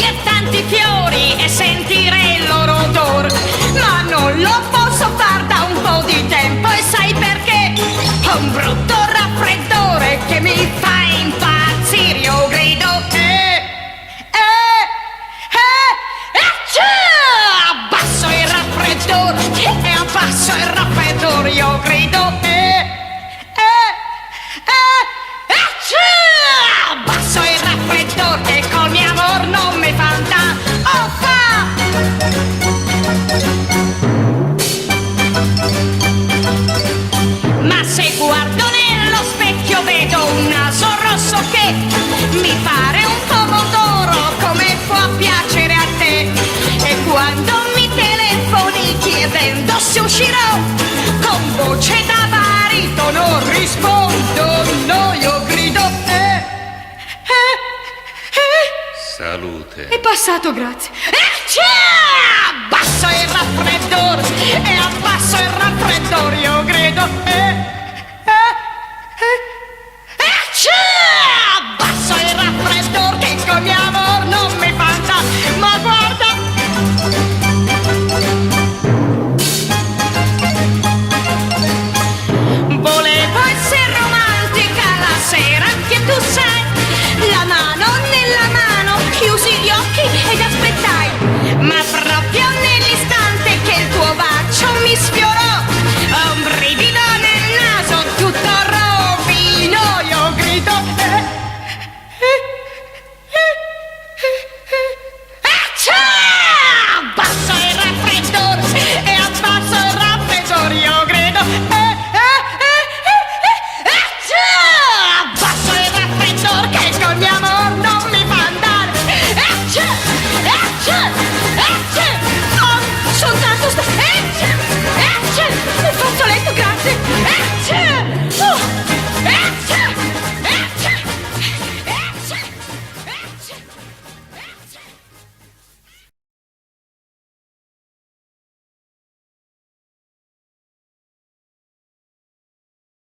e tanti fiori e sentire il loro odor, ma non lo posso far da un po' di tempo e sai perché? Ho un brutto raffreddore che mi fa impazzire, io grido abbasso il raffreddore e abbasso il raffreddore, io grido abbasso il raffreddore e col mio amor non mi fanta ma se guardo nello specchio vedo un naso rosso che mi pare un pomodoro, come può piacere a te? E quando mi telefoni chiedendo se uscirò con voce da baritono rispondo no, io grido Salute. È passato, grazie. Abbasso il raffreddore e abbasso il raffreddore, io grido